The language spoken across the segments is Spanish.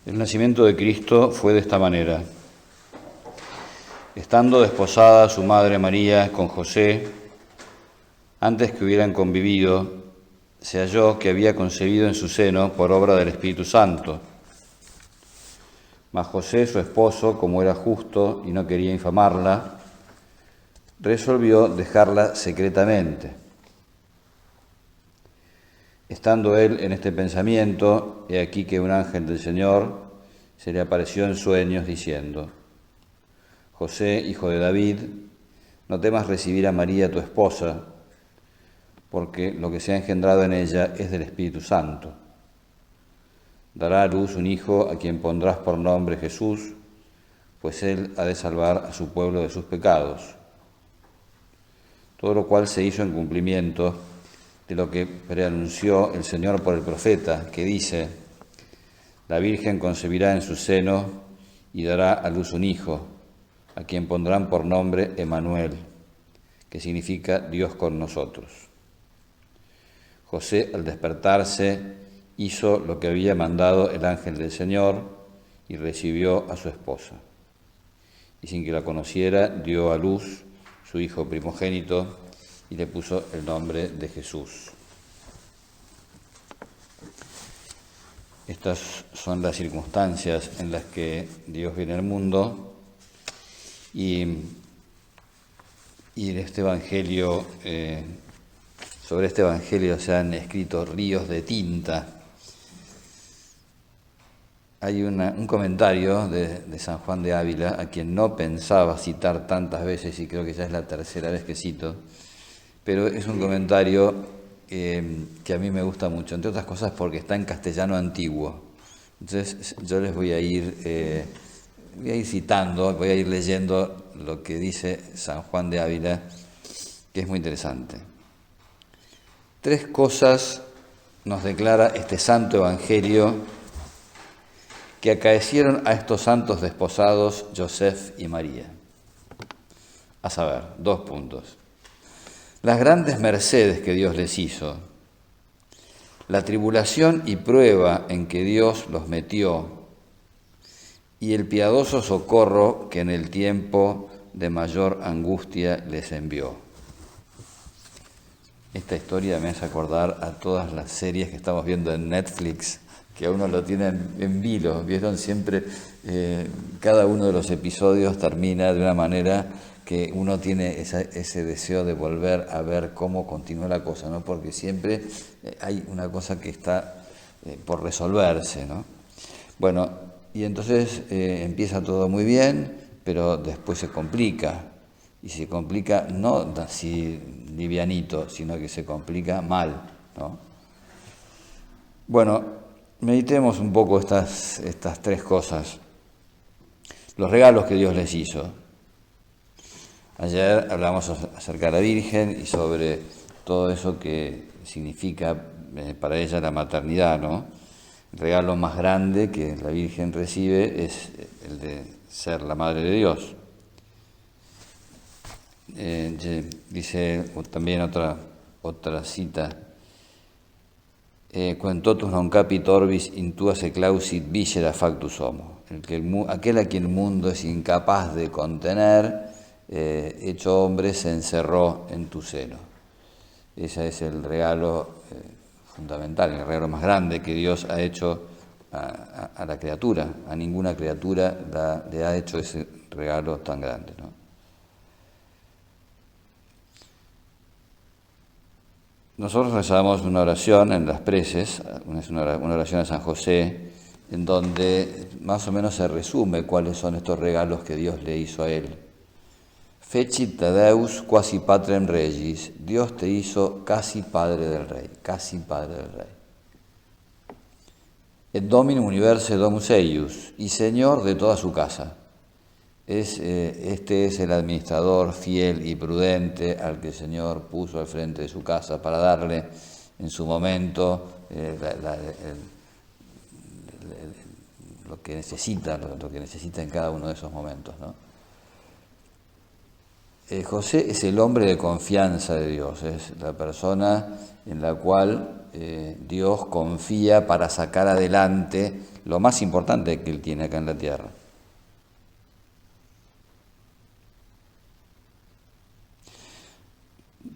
El nacimiento de Cristo fue de esta manera. Estando desposada su madre María con José, antes que hubieran convivido, se halló que había concebido en su seno por obra del Espíritu Santo. Mas José, su esposo, como era justo y no quería infamarla, resolvió dejarla secretamente. Estando él en este pensamiento, he aquí que un ángel del Señor se le apareció en sueños diciendo: José, hijo de David, no temas recibir a María tu esposa, porque lo que se ha engendrado en ella es del Espíritu Santo. Dará a luz un hijo a quien pondrás por nombre Jesús, pues él ha de salvar a su pueblo de sus pecados. Todo lo cual se hizo en cumplimiento de lo que preanunció el Señor por el profeta, que dice: La Virgen concebirá en su seno y dará a luz un hijo, a quien pondrán por nombre Emmanuel, que significa Dios con nosotros. José, al despertarse, hizo lo que había mandado el ángel del Señor y recibió a su esposa. Y sin que la conociera, dio a luz su hijo primogénito y le puso el nombre de Jesús. Estas son las circunstancias en las que Dios viene al mundo y en este evangelio, sobre este evangelio se han escrito ríos de tinta. Hay un comentario de San Juan de Ávila, a quien no pensaba citar tantas veces, y creo que ya es la tercera vez que cito, pero es un comentario que a mí me gusta mucho, entre otras cosas porque está en castellano antiguo. Entonces yo les voy a ir citando, voy a ir leyendo lo que dice San Juan de Ávila, que es muy interesante. 3 cosas nos declara este santo evangelio que acaecieron a estos santos desposados, Joseph y María. A saber, 2 puntos. Las grandes mercedes que Dios les hizo, la tribulación y prueba en que Dios los metió y el piadoso socorro que en el tiempo de mayor angustia les envió. Esta historia me hace acordar a todas las series que estamos viendo en Netflix, que a uno lo tienen en vilo. Vieron siempre, cada uno de los episodios termina de una manera que uno tiene ese deseo de volver a ver cómo continúa la cosa, ¿no? Porque siempre hay una cosa que está por resolverse, ¿no? Bueno, y entonces empieza todo muy bien, pero después se complica. Y se complica no así livianito, sino que se complica mal, ¿no? Bueno, meditemos un poco estas 3 cosas. Los regalos que Dios les hizo. Ayer hablamos acerca de la Virgen y sobre todo eso que significa para ella la maternidad, ¿no? El regalo más grande que la Virgen recibe es el de ser la Madre de Dios. Dice también otra cita: Quem totus non capit orbis intua se clausit viscera factus homo. Aquel a quien el mundo es incapaz de contener, hecho hombre, se encerró en tu seno. Ese es el regalo fundamental, el regalo más grande que Dios ha hecho a la criatura. A ninguna criatura le ha hecho ese regalo tan grande, ¿no? Nosotros rezamos una oración en las preces, una oración a San José, en donde más o menos se resume cuáles son estos regalos que Dios le hizo a él. Fecit te Deus quasi patrem regis, Dios te hizo casi padre del rey, casi padre del rey. Et dominum universae domus eius, y señor de toda su casa. Este es el administrador fiel y prudente al que el Señor puso al frente de su casa para darle en su momento lo que necesita, lo que necesita en cada uno de esos momentos, ¿no? José es el hombre de confianza de Dios, es la persona en la cual Dios confía para sacar adelante lo más importante que él tiene acá en la tierra.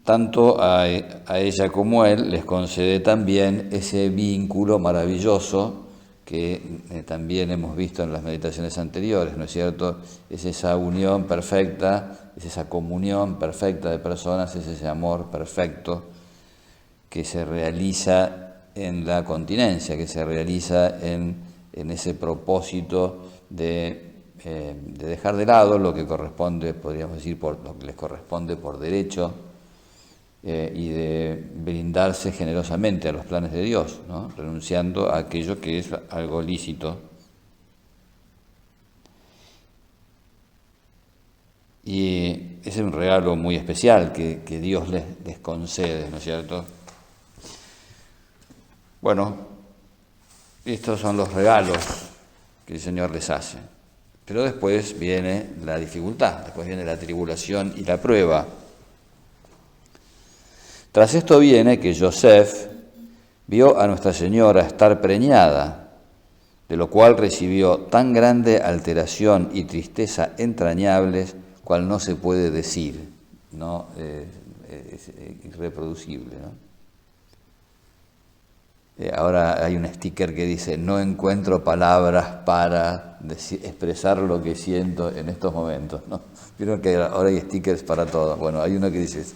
Tanto a ella como a él les concede también ese vínculo maravilloso que también hemos visto en las meditaciones anteriores, ¿no es cierto? Es esa unión perfecta, es esa comunión perfecta de personas, es ese amor perfecto que se realiza en la continencia, que se realiza en ese propósito de dejar de lado lo que corresponde, podríamos decir, lo que les corresponde por derecho, y de brindarse generosamente a los planes de Dios, ¿no? Renunciando a aquello que es algo lícito. Y ese es un regalo muy especial que Dios les concede, ¿no es cierto? Bueno, estos son los regalos que el Señor les hace. Pero después viene la dificultad, después viene la tribulación y la prueba. Tras esto viene que Joseph vio a Nuestra Señora estar preñada, de lo cual recibió tan grande alteración y tristeza entrañables, cual no se puede decir, ¿no? Es irreproducible, ¿no? Ahora hay un sticker que dice: no encuentro palabras para expresar lo que siento en estos momentos, ¿no? Vieron que ahora hay stickers para todo. Bueno, hay uno que dice...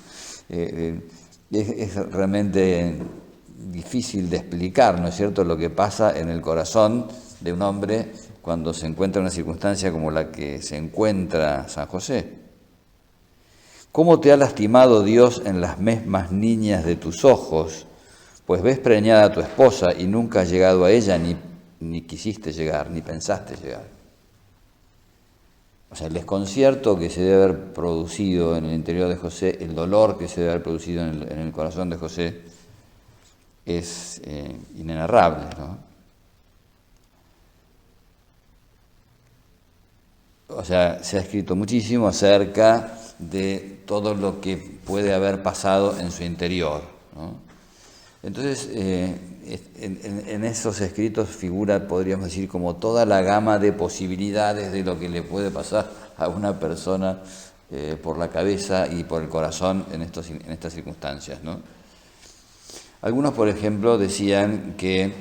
Es realmente difícil de explicar, ¿no es cierto?, lo que pasa en el corazón de un hombre cuando se encuentra en una circunstancia como la que se encuentra San José. ¿Cómo te ha lastimado Dios en las mismas niñas de tus ojos? Pues ves preñada a tu esposa y nunca has llegado a ella, ni quisiste llegar, ni pensaste llegar. O sea, el desconcierto que se debe haber producido en el interior de José, el dolor que se debe haber producido en el corazón de José, es inenarrable, ¿no? O sea, se ha escrito muchísimo acerca de todo lo que puede haber pasado en su interior, ¿no? Entonces, en esos escritos figura, podríamos decir, como toda la gama de posibilidades de lo que le puede pasar a una persona por la cabeza y por el corazón en estas circunstancias, ¿no? Algunos, por ejemplo, decían que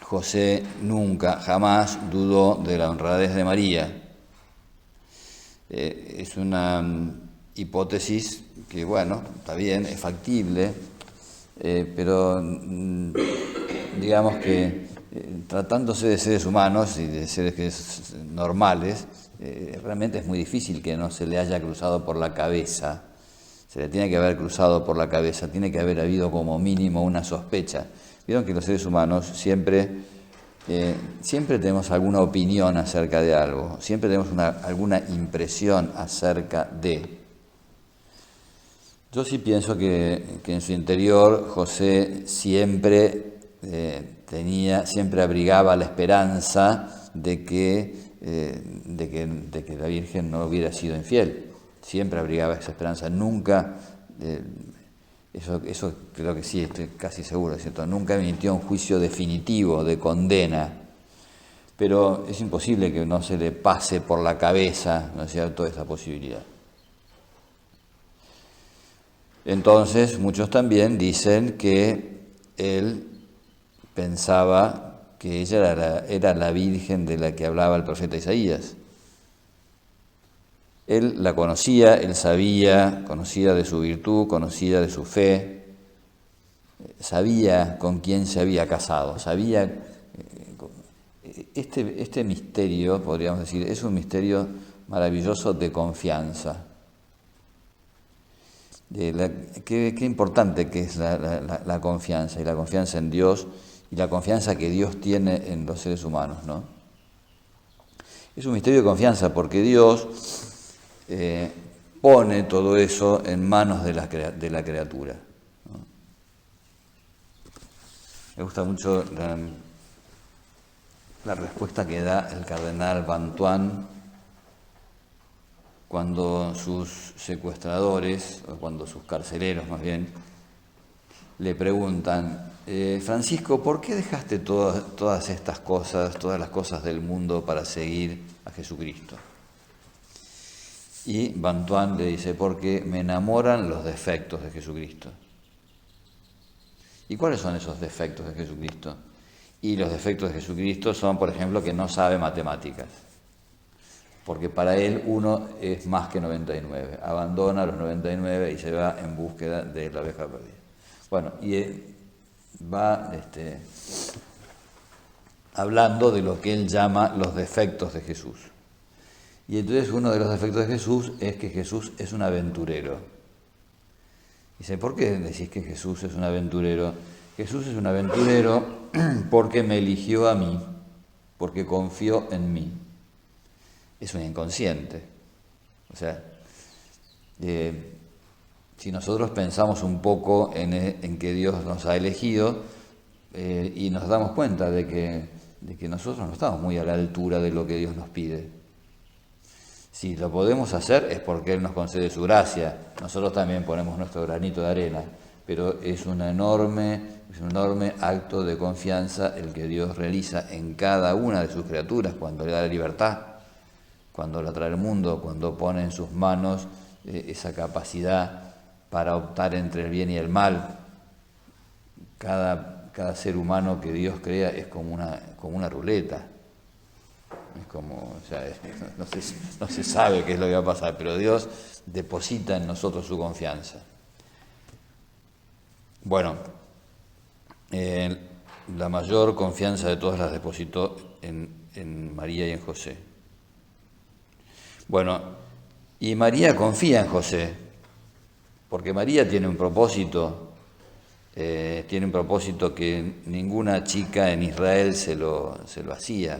José nunca, jamás dudó de la honradez de María. Es una hipótesis que, bueno, está bien, es factible, pero digamos que tratándose de seres humanos y de seres normales, realmente es muy difícil que no se le haya cruzado por la cabeza. Se le tiene que haber cruzado por la cabeza, tiene que haber habido como mínimo una sospecha. Vieron que los seres humanos siempre tenemos alguna opinión acerca de algo, siempre tenemos alguna impresión acerca de. Yo sí pienso que en su interior José siempre siempre abrigaba la esperanza de que la Virgen no hubiera sido infiel. Siempre abrigaba esa esperanza, nunca, eso creo que sí, estoy casi seguro, ¿cierto? Nunca emitió un juicio definitivo de condena, pero es imposible que no se le pase por la cabeza, ¿no es cierto?, esa posibilidad. Entonces, muchos también dicen que él pensaba que ella era la Virgen de la que hablaba el profeta Isaías. Él la conocía, él sabía, conocía de su virtud, conocía de su fe, sabía con quién se había casado, sabía. Este misterio, podríamos decir, es un misterio maravilloso de confianza. Qué importante que es la confianza, y la confianza en Dios, y la confianza que Dios tiene en los seres humanos, ¿no? Es un misterio de confianza porque Dios pone todo eso en manos de la criatura, ¿no? Me gusta mucho la respuesta que da el cardenal Bantuan cuando sus secuestradores, o cuando sus carceleros más bien, le preguntan, Francisco, ¿por qué dejaste todas estas cosas, todas las cosas del mundo para seguir a Jesucristo? Y Bantuán le dice, porque me enamoran los defectos de Jesucristo. ¿Y cuáles son esos defectos de Jesucristo? Y los defectos de Jesucristo son, por ejemplo, que no sabe matemáticas. Porque para él uno es más que 99. Abandona los 99 y se va en búsqueda de la oveja perdida. Bueno, y va hablando de lo que él llama los defectos de Jesús. Y entonces uno de los defectos de Jesús es que Jesús es un aventurero. Dice, ¿por qué decís que Jesús es un aventurero? Jesús es un aventurero porque me eligió a mí, porque confió en mí. Es un inconsciente. O sea, si nosotros pensamos un poco en que Dios nos ha elegido y nos damos cuenta de que nosotros no estamos muy a la altura de lo que Dios nos pide. Si lo podemos hacer es porque Él nos concede su gracia. Nosotros también ponemos nuestro granito de arena, pero es un enorme acto de confianza el que Dios realiza en cada una de sus criaturas cuando le da la libertad, cuando la trae al mundo, cuando pone en sus manos esa capacidad para optar entre el bien y el mal. Cada ser humano que Dios crea es como una ruleta. Es como, o sea, no se sabe qué es lo que va a pasar, pero Dios deposita en nosotros su confianza. Bueno, la mayor confianza de todas las depositó en María y en José. Bueno, y María confía en José, porque María tiene un propósito que ninguna chica en Israel se lo hacía.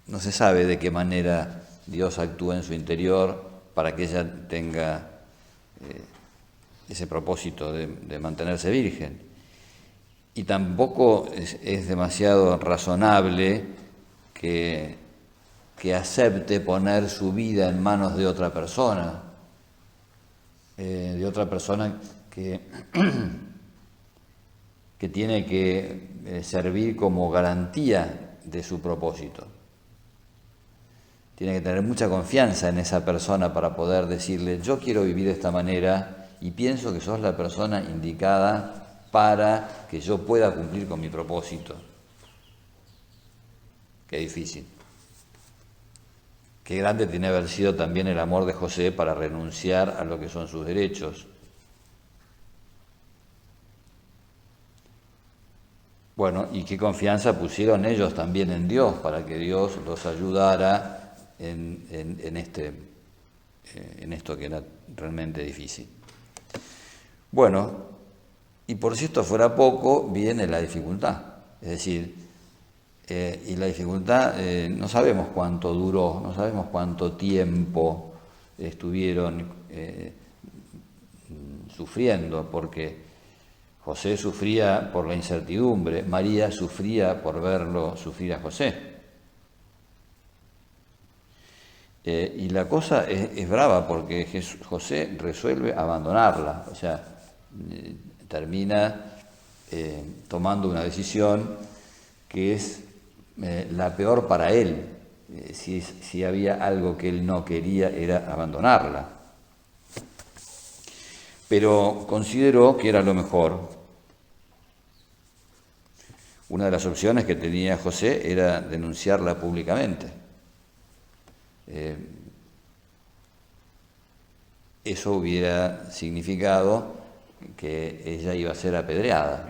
No se sabe de qué manera Dios actúa en su interior para que ella tenga ese propósito de mantenerse virgen. Y tampoco es demasiado razonable que acepte poner su vida en manos de otra persona, que tiene que servir como garantía de su propósito. Tiene que tener mucha confianza en esa persona para poder decirle, yo quiero vivir de esta manera y pienso que sos la persona indicada para que yo pueda cumplir con mi propósito. Qué difícil. Qué grande tiene que haber sido también el amor de José para renunciar a lo que son sus derechos. Bueno, y qué confianza pusieron ellos también en Dios para que Dios los ayudara en esto que era realmente difícil. Bueno, y por si esto fuera poco, viene la dificultad. Es decir, y la dificultad no sabemos cuánto duró, no sabemos cuánto tiempo estuvieron sufriendo, porque José sufría por la incertidumbre, María sufría por verlo sufrir a José. Y la cosa es brava porque José resuelve abandonarla, o sea, termina tomando una decisión que es la peor para él. Si había algo que él no quería era abandonarla. Pero consideró que era lo mejor. Una de las opciones que tenía José era denunciarla públicamente. Eso hubiera significado que ella iba a ser apedreada.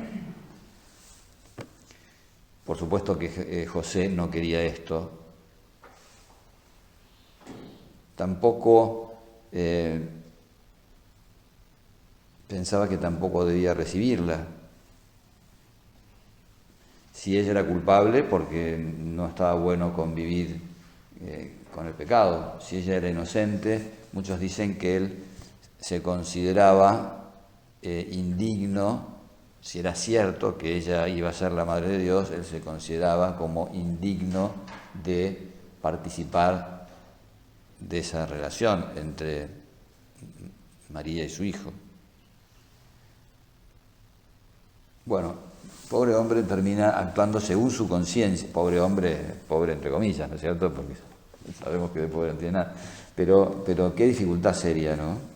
Por supuesto que José no quería esto. Tampoco pensaba que tampoco debía recibirla. Si ella era culpable, porque no estaba bueno convivir con el pecado. Si ella era inocente, muchos dicen que él se consideraba indigno. Si era cierto que ella iba a ser la Madre de Dios, él se consideraba como indigno de participar de esa relación entre María y su hijo. Bueno, pobre hombre termina actuando según su conciencia. Pobre hombre, pobre entre comillas, ¿no es cierto? Porque sabemos que de pobre no tiene nada. Pero qué dificultad seria, ¿no?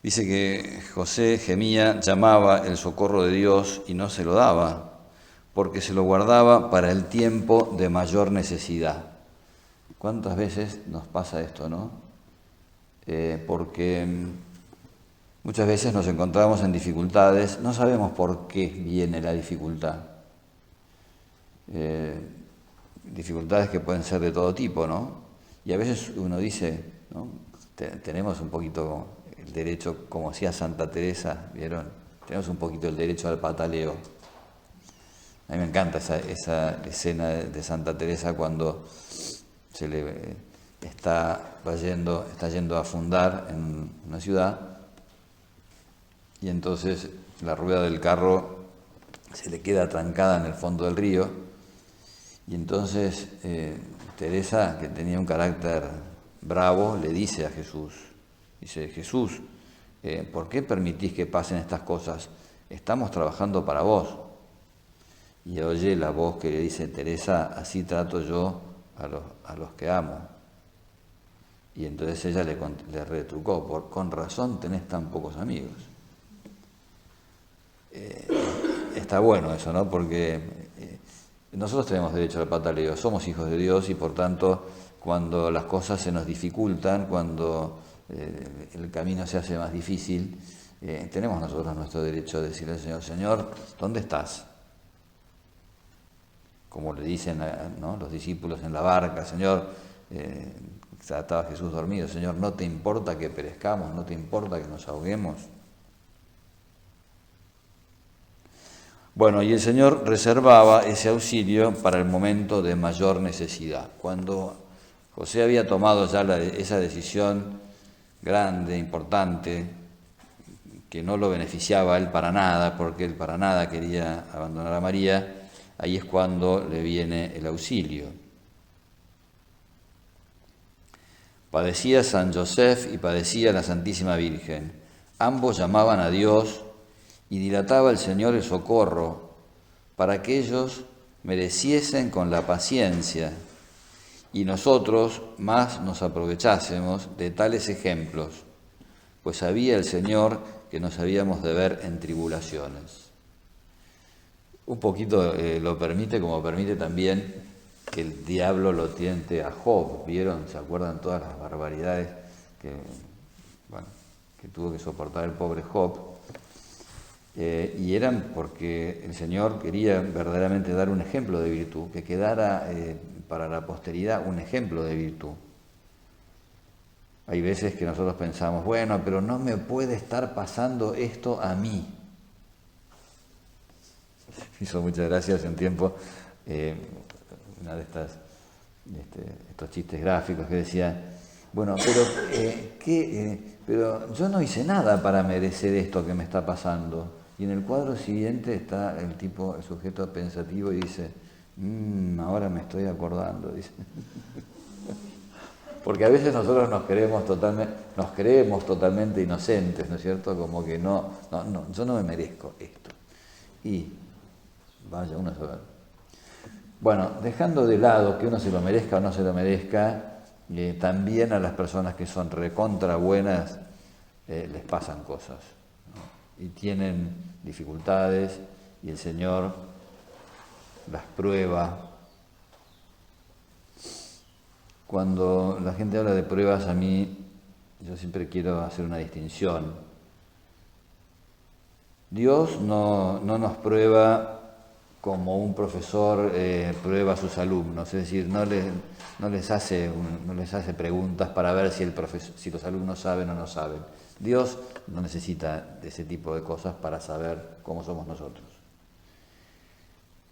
Dice que José gemía, llamaba el socorro de Dios y no se lo daba, porque se lo guardaba para el tiempo de mayor necesidad. ¿Cuántas veces nos pasa esto, no? Porque muchas veces nos encontramos en dificultades, no sabemos por qué viene la dificultad. Dificultades que pueden ser de todo tipo, ¿no? Y a veces uno dice, ¿no? Tenemos un poquito el derecho, como hacía Santa Teresa, ¿vieron? Tenemos un poquito el derecho al pataleo. A mí me encanta esa escena de Santa Teresa cuando se le está yendo a fundar en una ciudad y entonces la rueda del carro se le queda trancada en el fondo del río y entonces Teresa, que tenía un carácter bravo, le dice a Jesús, dice, Jesús, ¿por qué permitís que pasen estas cosas? Estamos trabajando para vos. Y oye la voz que le dice, Teresa, así trato yo a los que amo. Y entonces ella le retrucó, con razón tenés tan pocos amigos. Está bueno eso, ¿no? Porque nosotros tenemos derecho al pataleo, somos hijos de Dios y por tanto cuando las cosas se nos dificultan, cuando el camino se hace más difícil, tenemos nosotros nuestro derecho de decirle al Señor, Señor, ¿dónde estás? Como le dicen, ¿no?, los discípulos en la barca, Señor, estaba Jesús dormido, Señor, ¿no te importa que perezcamos? ¿No te importa que nos ahoguemos? Bueno, y el Señor reservaba ese auxilio para el momento de mayor necesidad. Cuando José había tomado ya esa decisión grande, importante, que no lo beneficiaba a él para nada, porque él para nada quería abandonar a María, ahí es cuando le viene el auxilio. Padecía San José y padecía la Santísima Virgen. Ambos llamaban a Dios y dilataba el Señor el socorro para que ellos mereciesen con la paciencia y nosotros más nos aprovechásemos de tales ejemplos, pues sabía el Señor que nos habíamos de ver en tribulaciones. Un poquito lo permite, como permite también que el diablo lo tiente a Job. ¿Vieron? ¿Se acuerdan todas las barbaridades que tuvo que soportar el pobre Job? Y eran porque el Señor quería verdaderamente dar un ejemplo de virtud, que quedara para la posteridad un ejemplo de virtud. Hay veces que nosotros pensamos, bueno, pero no me puede estar pasando esto a mí. Hizo muchas gracias en tiempo una de estos chistes gráficos que decía, bueno, pero yo no hice nada para merecer esto que me está pasando. Y en el cuadro siguiente está el sujeto pensativo y dice, ahora me estoy acordando, dice. Porque a veces nosotros nos creemos totalmente inocentes, ¿no es cierto? Como que no, yo no me merezco esto. Y vaya uno a saber. Bueno, dejando de lado que uno se lo merezca o no se lo merezca, también a las personas que son recontra buenas les pasan cosas, ¿no? Y tienen dificultades y el Señor las prueba. Cuando la gente habla de pruebas, a mí, yo siempre quiero hacer una distinción. Dios no nos prueba como un profesor prueba a sus alumnos, es decir, no les hace preguntas para ver si los alumnos saben o no saben. Dios no necesita de ese tipo de cosas para saber cómo somos nosotros.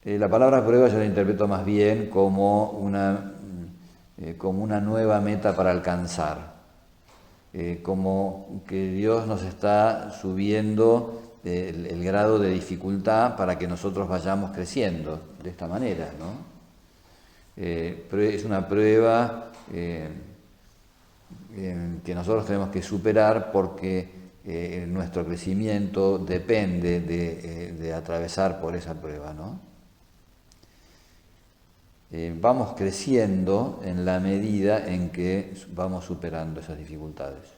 La palabra prueba yo la interpreto más bien como una nueva meta para alcanzar, como que Dios nos está subiendo el grado de dificultad para que nosotros vayamos creciendo de esta manera, ¿no? Es una prueba que nosotros tenemos que superar porque nuestro crecimiento depende de atravesar por esa prueba, ¿no? Vamos creciendo en la medida en que vamos superando esas dificultades.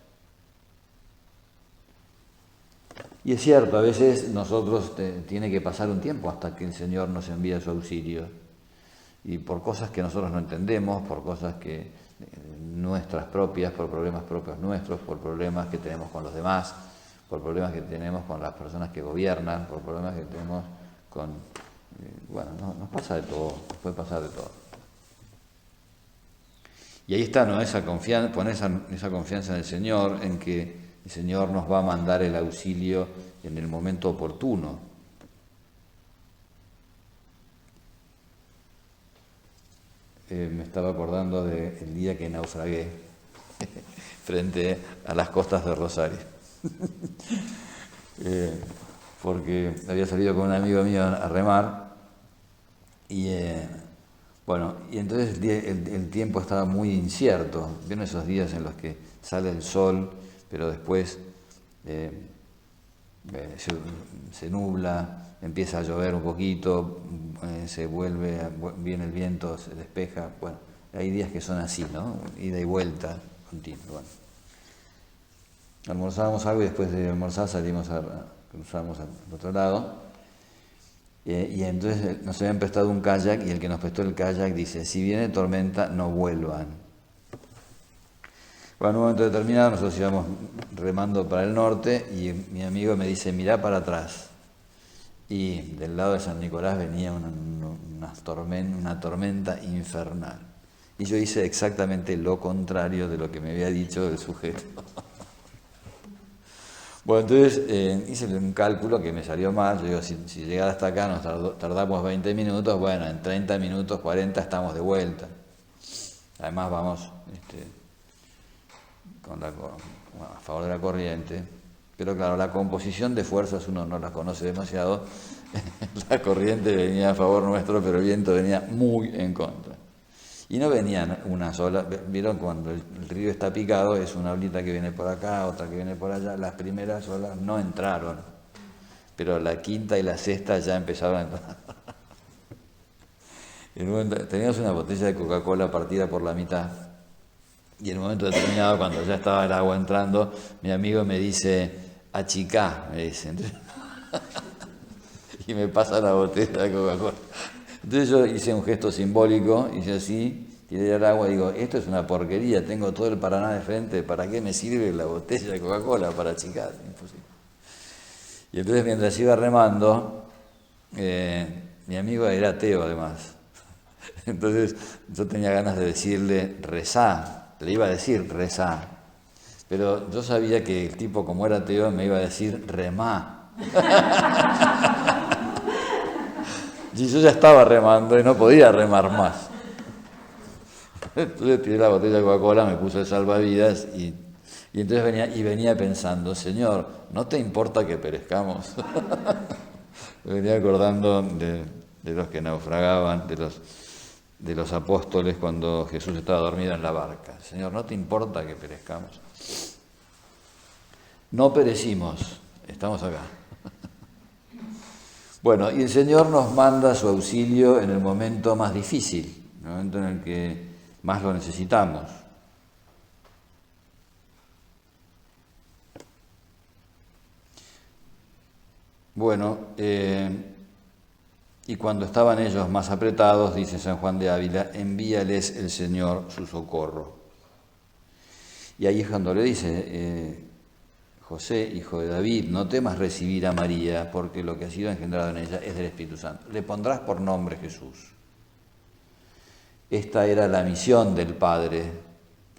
Y es cierto, a veces nosotros tiene que pasar un tiempo hasta que el Señor nos envía su auxilio. Y por cosas que nosotros no entendemos, por cosas que nuestras propias, por problemas propios nuestros, por problemas que tenemos con los demás, por problemas que tenemos con las personas que gobiernan, por problemas que tenemos con... bueno, nos pasa de todo, nos puede pasar de todo. Y ahí está, ¿no? Poner esa confianza en el Señor, en que el Señor nos va a mandar el auxilio en el momento oportuno. Me estaba acordando del día que naufragué frente a las costas de Rosario. Porque había salido con un amigo mío a remar y entonces el tiempo estaba muy incierto. ¿Vieron esos días en los que sale el sol, pero después se nubla, empieza a llover un poquito, viene el viento, se despeja? Bueno, hay días que son así, ¿no? Ida y vuelta continua. Bueno. Almorzábamos algo y después de almorzar cruzamos al otro lado. Y entonces nos habían prestado un kayak y el que nos prestó el kayak dice: si viene tormenta, no vuelvan. Bueno, en un momento determinado nosotros íbamos remando para el norte y mi amigo me dice: mirá para atrás. Y del lado de San Nicolás venía una tormenta infernal. Y yo hice exactamente lo contrario de lo que me había dicho el sujeto. Bueno, entonces hice un cálculo que me salió mal. Yo digo, si llegar hasta acá nos tardamos 20 minutos, bueno, en 30 minutos, 40 estamos de vuelta. Además vamos a favor de la corriente. Pero claro, la composición de fuerzas uno no la conoce demasiado. La corriente venía a favor nuestro, pero el viento venía muy en contra. Y no venían una sola. Vieron, cuando el río está picado, es una olita que viene por acá, otra que viene por allá. Las primeras olas no entraron, pero la quinta y la sexta ya empezaron a entrar. Teníamos una botella de Coca-Cola partida por la mitad. Y en un momento determinado, cuando ya estaba el agua entrando, mi amigo me dice: achicá, me dice. Entonces, y me pasa la botella de Coca-Cola. Entonces yo hice un gesto simbólico, hice así, tiré el agua y digo: esto es una porquería, tengo todo el Paraná de frente, ¿para qué me sirve la botella de Coca-Cola? Para achicar, imposible. Y entonces mientras iba remando, mi amigo era ateo además. Entonces yo tenía ganas de decirle: rezá, le iba a decir rezá, pero yo sabía que el tipo, como era ateo, me iba a decir remá. Y yo ya estaba remando y no podía remar más. Entonces tiré la botella de Coca-Cola, me puse el salvavidas y entonces venía pensando: Señor, ¿no te importa que perezcamos? Me venía acordando de los que naufragaban, de los apóstoles cuando Jesús estaba dormido en la barca. Señor, ¿no te importa que perezcamos? No perecimos, estamos acá. Bueno, y el Señor nos manda su auxilio en el momento más difícil, en el momento en el que más lo necesitamos. Bueno, y cuando estaban ellos más apretados, dice San Juan de Ávila, envíales el Señor su socorro. Y ahí es cuando le dice: José, hijo de David, no temas recibir a María, porque lo que ha sido engendrado en ella es del Espíritu Santo. Le pondrás por nombre Jesús. Esta era la misión del Padre.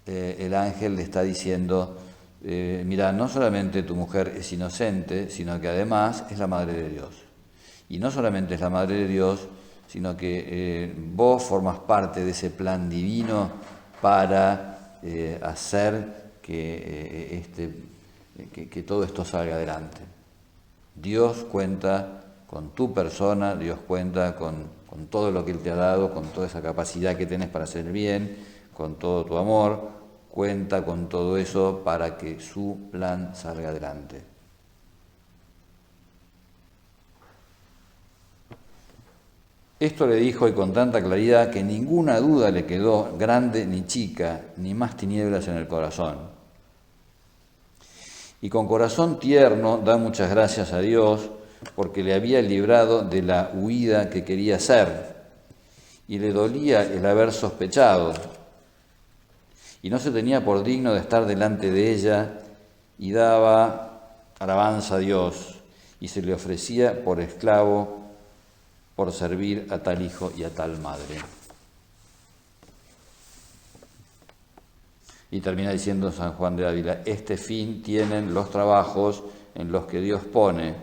El ángel le está diciendo: mira, no solamente tu mujer es inocente, sino que además es la Madre de Dios. Y no solamente es la Madre de Dios, sino que vos formas parte de ese plan divino para hacer que todo esto salga adelante. Dios cuenta con tu persona, Dios cuenta con todo lo que Él te ha dado, con toda esa capacidad que tenés para hacer el bien, con todo tu amor, cuenta con todo eso para que su plan salga adelante. Esto le dijo y con tanta claridad que ninguna duda le quedó, grande ni chica, ni más tinieblas en el corazón. Y con corazón tierno da muchas gracias a Dios porque le había librado de la huida que quería hacer y le dolía el haber sospechado y no se tenía por digno de estar delante de ella y daba alabanza a Dios y se le ofrecía por esclavo por servir a tal hijo y a tal madre. Y termina diciendo San Juan de Ávila, este fin tienen los trabajos en los que Dios pone,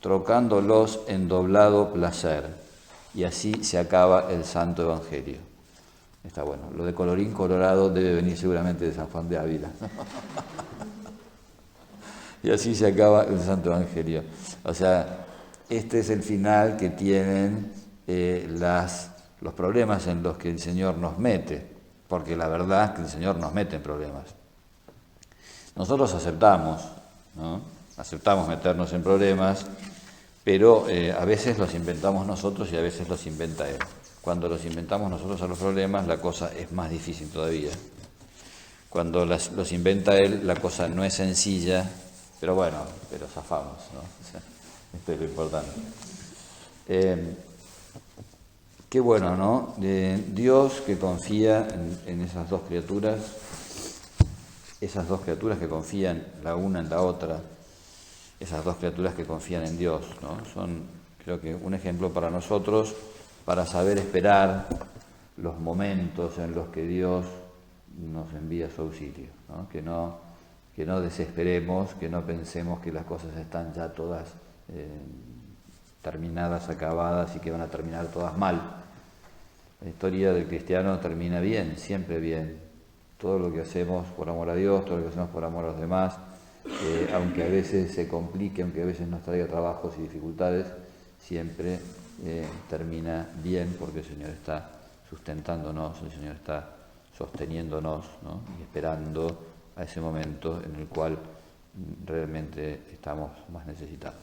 trocándolos en doblado placer. Y así se acaba el Santo Evangelio. Está bueno, lo de colorín colorado debe venir seguramente de San Juan de Ávila. Y así se acaba el Santo Evangelio. O sea, este es el final que tienen los problemas en los que el Señor nos mete, porque la verdad es que el Señor nos mete en problemas. Nosotros aceptamos, ¿no? Aceptamos meternos en problemas, pero a veces los inventamos nosotros y a veces los inventa Él. Cuando los inventamos nosotros a los problemas, la cosa es más difícil todavía. Cuando los inventa Él, la cosa no es sencilla, pero bueno, pero zafamos, ¿no? O sea, esto es lo importante. Qué bueno, ¿no? Dios que confía en esas dos criaturas que confían la una en la otra, esas dos criaturas que confían en Dios, ¿no? Son, creo que, un ejemplo para nosotros, para saber esperar los momentos en los que Dios nos envía su auxilio, ¿no? Que no desesperemos, que no pensemos que las cosas están ya todas terminadas, acabadas y que van a terminar todas mal. La historia del cristiano termina bien, siempre bien. Todo lo que hacemos por amor a Dios, todo lo que hacemos por amor a los demás, aunque a veces se complique, aunque a veces nos traiga trabajos y dificultades, siempre termina bien porque el Señor está sustentándonos, el Señor está sosteniéndonos, ¿no? Y esperando a ese momento en el cual realmente estamos más necesitados.